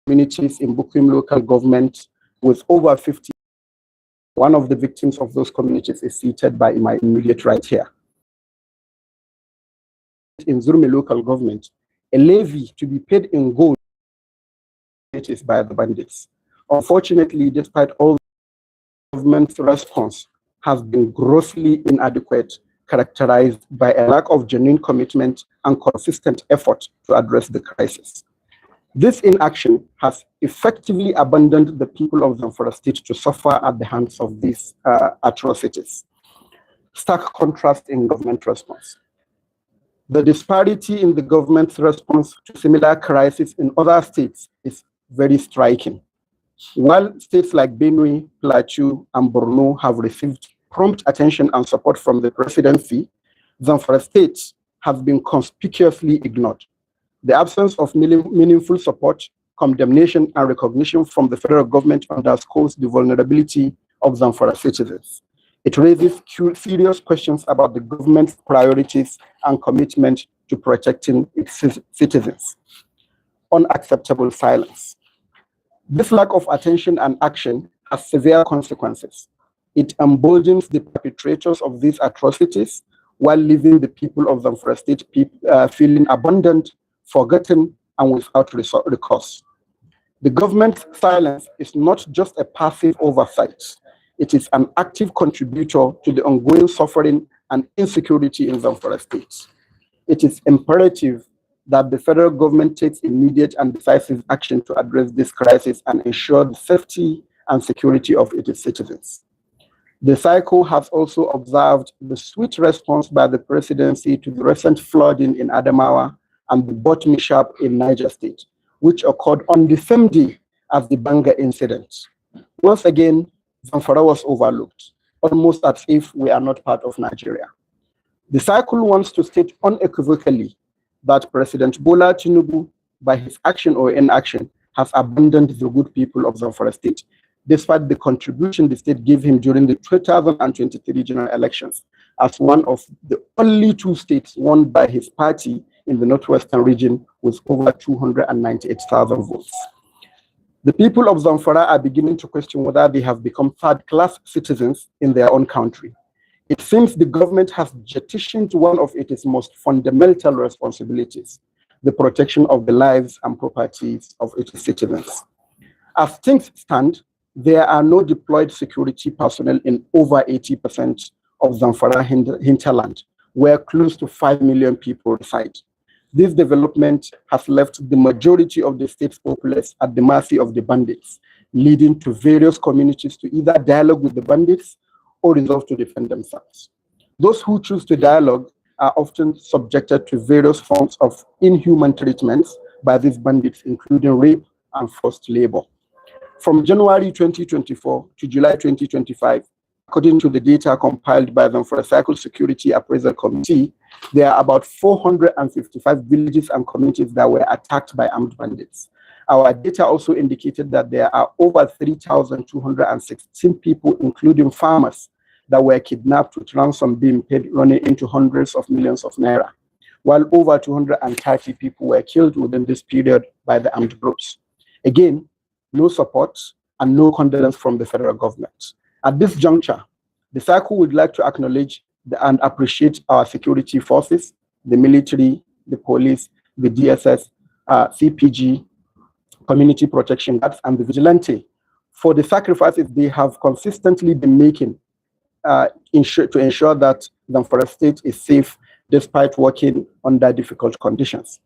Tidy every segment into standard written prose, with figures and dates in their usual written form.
communities in Bukim local government with over 50. One of the victims of those communities is seated by my immediate right here. In Zurmi local government, a levy to be paid in gold is by the bandits. Unfortunately, despite all government's response has been grossly inadequate, characterized by a lack of genuine commitment and consistent effort to address the crisis. This inaction has effectively abandoned the people of Zamfara state to suffer at the hands of these atrocities. Stark contrast in government response. The disparity in the government's response to similar crises in other states is very striking. While states like Benue, Plateau, and Borno have received prompt attention and support from the presidency, Zamfara state has been conspicuously ignored. The absence of meaningful support, condemnation, and recognition from the federal government underscores the vulnerability of Zamfara citizens. It raises serious questions about the government's priorities and commitment to protecting its citizens. Unacceptable silence. This lack of attention and action has severe consequences. It emboldens the perpetrators of these atrocities while leaving the people of Zamfara state feeling abandoned, forgotten, and without recourse. The government's silence is not just a passive oversight. It is an active contributor to the ongoing suffering and insecurity in Zamfara state. It is imperative that the federal government takes immediate and decisive action to address this crisis and ensure the safety and security of its citizens. The cycle has also observed the swift response by the presidency to the recent flooding in Adamawa and the boat mishap in Niger State, which occurred on the same day as the Banga incident. Once again, Zamfara was overlooked, almost as if we are not part of Nigeria. The cycle wants to state unequivocally that President Bola Tinubu, by his action or inaction, has abandoned the good people of Zamfara state, despite the contribution the state gave him during the 2023 general elections, as one of the only two states won by his party in the northwestern region with over 298,000 votes. The people of Zamfara are beginning to question whether they have become third-class citizens in their own country. It seems the government has jettisoned one of its most fundamental responsibilities, the protection of the lives and properties of its citizens. As things stand, there are no deployed security personnel in over 80% of Zamfara hinterland, where close to 5 million people reside. This development has left the majority of the state's populace at the mercy of the bandits, leading to various communities to either dialogue with the bandits or resolve to defend themselves. Those who choose to dialogue are often subjected to various forms of inhuman treatments by these bandits, including rape and forced labor. From January 2024 to July 2025, according to the data compiled by the Zamfara Cycle Security Appraisal Committee, there are about 455 villages and communities that were attacked by armed bandits. Our data also indicated that there are over 3,216 people, including farmers, that were kidnapped with ransom being paid, running into hundreds of millions of naira, while over 230 people were killed within this period by the armed groups. Again, no support and no condolence from the federal government. At this juncture, the cycle would like to acknowledge and appreciate our security forces, the military, the police, the DSS, CPG, community protection guards, and the vigilante for the sacrifices they have consistently been making to ensure that Zamfara state is safe despite working under difficult conditions.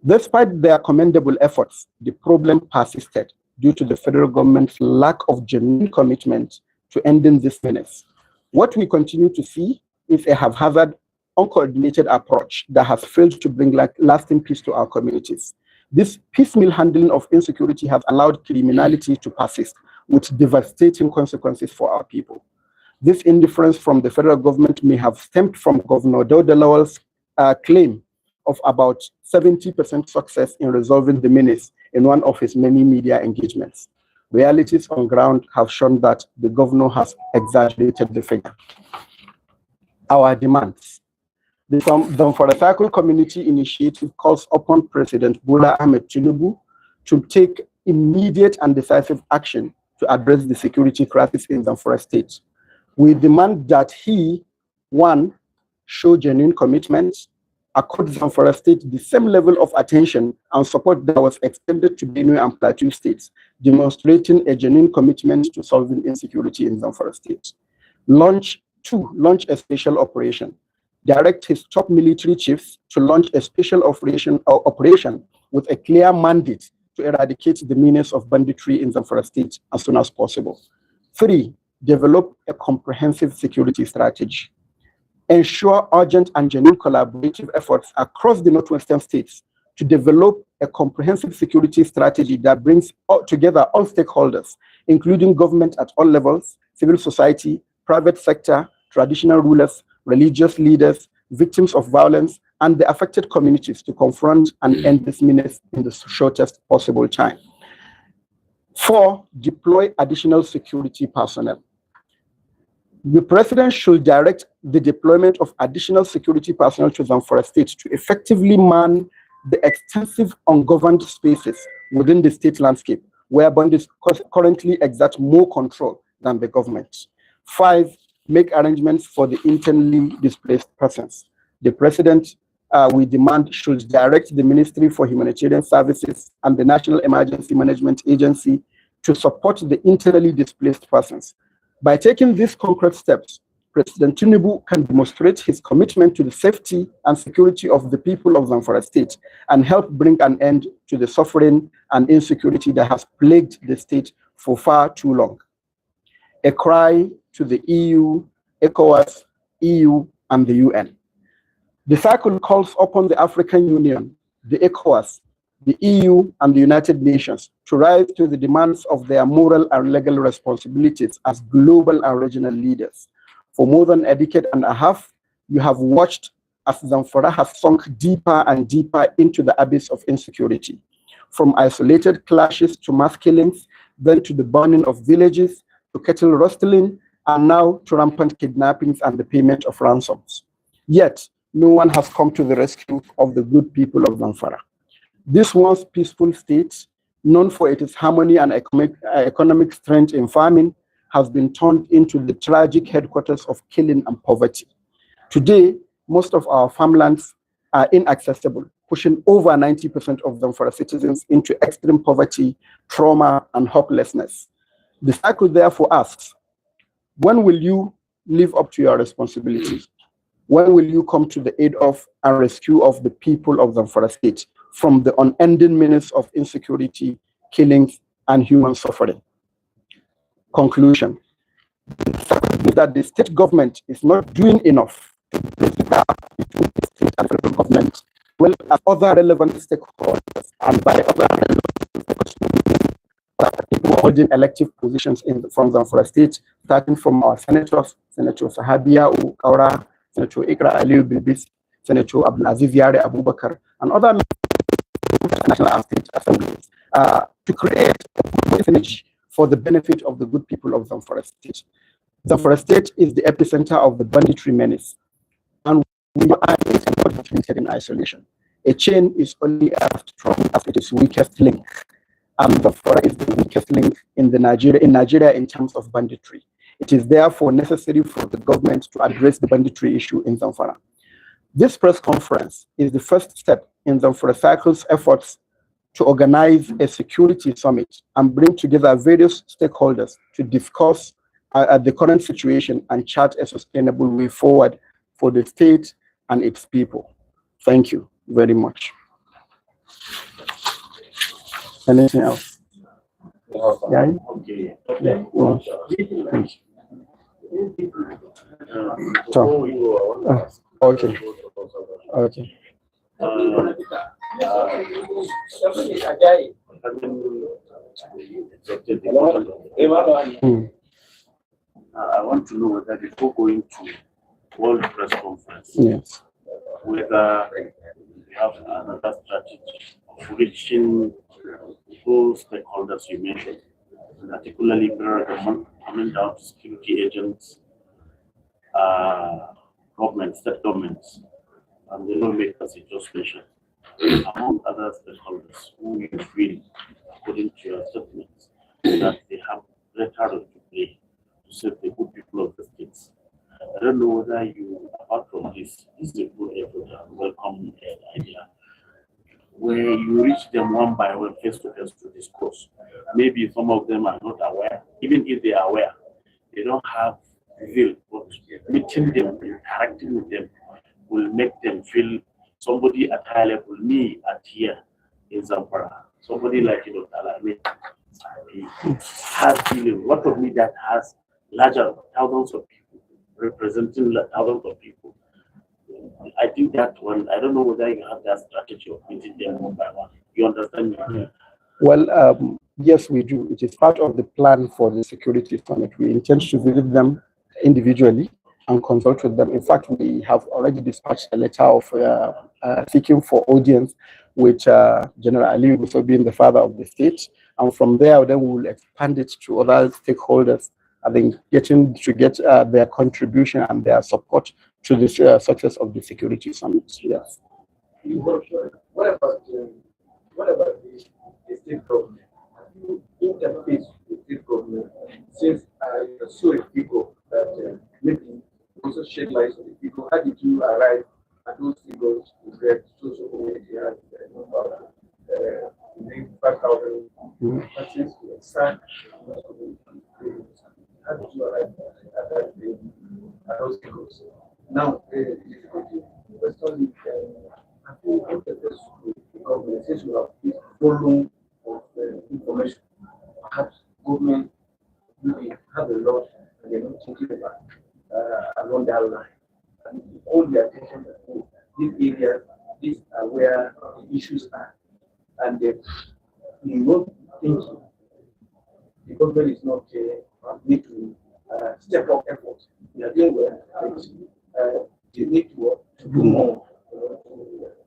Despite their commendable efforts, the problem persisted due to the federal government's lack of genuine commitment to ending this menace. What we continue to see is a haphazard, uncoordinated approach that has failed to bring lasting peace to our communities. This piecemeal handling of insecurity has allowed criminality to persist with devastating consequences for our people. This indifference from the federal government may have stemmed from Governor Dauda Lawal's claim of about 70% success in resolving the menace in one of his many media engagements. Realities on ground have shown that the governor has exaggerated the figure. Our demands. The Zamfara Cycle Community Initiative calls upon President Bola Ahmed Tinubu to take immediate and decisive action to address the security crisis in Zamfara State. We demand that he, one, show genuine commitment, accord Zamfara State the same level of attention and support that was extended to Benue and Plateau states, demonstrating a genuine commitment to solving insecurity in Zamfara State. Launch a special operation. Direct his top military chiefs to launch a special operation with a clear mandate to eradicate the menace of banditry in Zamfara State as soon as possible. 3, develop a comprehensive security strategy. Ensure urgent and genuine collaborative efforts across the northwestern states to develop a comprehensive security strategy that brings together all stakeholders, including government at all levels, civil society, private sector, traditional rulers, religious leaders, victims of violence, and the affected communities to confront and end this menace in the shortest possible time. 4, deploy additional security personnel. The president should direct the deployment of additional security personnel to Zamfara State to effectively man the extensive ungoverned spaces within the state landscape, where bandits currently exert more control than the government. 5, make arrangements for the internally displaced persons. The president, we demand, should direct the Ministry for Humanitarian Services and the National Emergency Management Agency to support the internally displaced persons. By taking these concrete steps, President Tinubu can demonstrate his commitment to the safety and security of the people of Zamfara State and help bring an end to the suffering and insecurity that has plagued the state for far too long. A cry to the EU, ECOWAS, EU, and the UN. The cycle calls upon the African Union, the ECOWAS, the EU, and the United Nations to rise to the demands of their moral and legal responsibilities as global and regional leaders. For more than a decade and a half, you have watched as Zamfara has sunk deeper and deeper into the abyss of insecurity, from isolated clashes to mass killings, then to the burning of villages, to cattle rustling, and now to rampant kidnappings and the payment of ransoms. Yet, no one has come to the rescue of the good people of Zamfara. This once peaceful state, known for its harmony and economic strength in farming, has been turned into the tragic headquarters of killing and poverty. Today, most of our farmlands are inaccessible, pushing over 90% of Zamfara citizens into extreme poverty, trauma, and hopelessness. The cycle therefore asks, when will you live up to your responsibilities? When will you come to the aid of and rescue of the people of Zamfara State from the unending menace of insecurity, killings, and human suffering? Conclusion is that the state government is not doing enough to bridge the gap between the state and federal government, well as other relevant stakeholders, and by other relevant stakeholders, people holding elective positions from Zamfara State, starting from our senators, Senator Sahabia Kaura, Senator Ikra Aliyu Bilbis, Senator Abdulaziz Yare Abubakar, and other national and state assemblies to create a synergy for the benefit of the good people of Zamfara State. Zamfara State is the epicenter of the banditry menace, and we are not treated in isolation. A chain is only as strong as its weakest link, and Zamfara is the weakest link in Nigeria in terms of banditry. It is therefore necessary for the government to address the banditry issue in Zamfara. This press conference is the first step in Zamfara Cycle's efforts to organize a security summit and bring together various stakeholders to discuss the current situation and chart a sustainable way forward for the state and its people. Thank you very much. Anything else? Yeah? Okay. Yeah. Thank you. Okay. Okay. I want to know whether before going to World Press Conference, yes, whether we have another strategy of reaching those stakeholders you mentioned, particularly coming down to security agents, government, state governments, and the lawmakers you just mentioned. among other stakeholders who you feel, according to your statements, that they have greater role to play to serve the good people of the states. I don't know whether you, apart from this is a good effort and welcome idea, where you reach them one by one, face to face to discuss. Maybe some of them are not aware. Even if they are aware, they don't have zeal. But meeting them, interacting with them, will make them feel somebody at high level, me at here in Zamfara, somebody like Alame, he has feeling. What of me that has larger thousands of people, representing thousands of people. I think that one, I don't know whether you have that strategy of meeting them one by one. You understand me? Yeah. Well, yes, we do. It is part of the plan for the security summit. We intend to visit them individually and consult with them. In fact, we have already dispatched a letter of seeking for audience with General Ali also being the father of the state. And from there, then we will expand it to other stakeholders. I think getting to get their contribution and their support to the success of the security summit. Yes. What about the state government? Have you interfaced with the state government since I saw a figure that maybe also shed light on the figure? How did you arrive at those figures to get social community and number 5,000 persons to expand? How did you arrive at those figures? Now, the difficulty question is, have you interfaced with the government since you have this volume of information? Perhaps government really have a lot and they're not thinking about along that line. And all the attention that these areas, these are where the issues are. And you not thinking the government is not need to step up efforts. They are doing well. They need to do more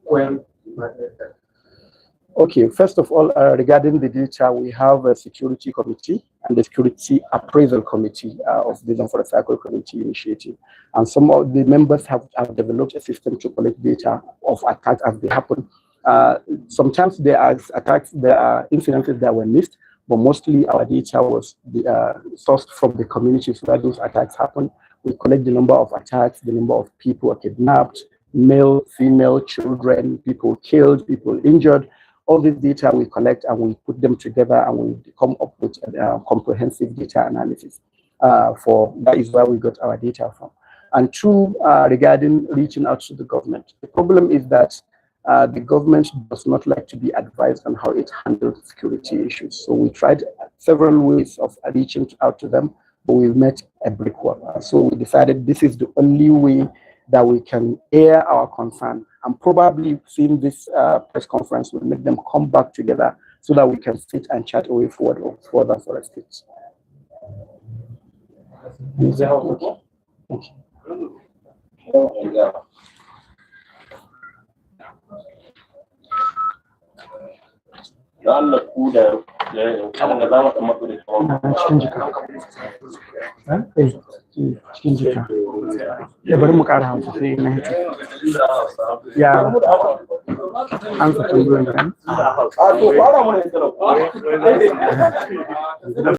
when Okay, first of all, regarding the data, we have a security committee and the security appraisal committee of the Zamfara Cycle Community Initiative. And some of the members have developed a system to collect data of attacks as they happen. Sometimes there are attacks, there are incidences that were missed, but mostly our data was sourced from the communities where those attacks happen. We collect the number of attacks, the number of people kidnapped, male, female, children, people killed, people injured. All this data we collect and we put them together and we come up with a comprehensive data analysis. That is where we got our data from. And two, regarding reaching out to the government. The problem is that the government does not like to be advised on how it handles security issues. So we tried several ways of reaching out to them, but we met a brick wall. So we decided this is the only way that we can air our concern, and probably seeing this press conference will make them come back together so that we can sit and chat a way forward for our states. cikin jika ya bari mu ƙara hausa sai na hito ya an sa tambayoyin da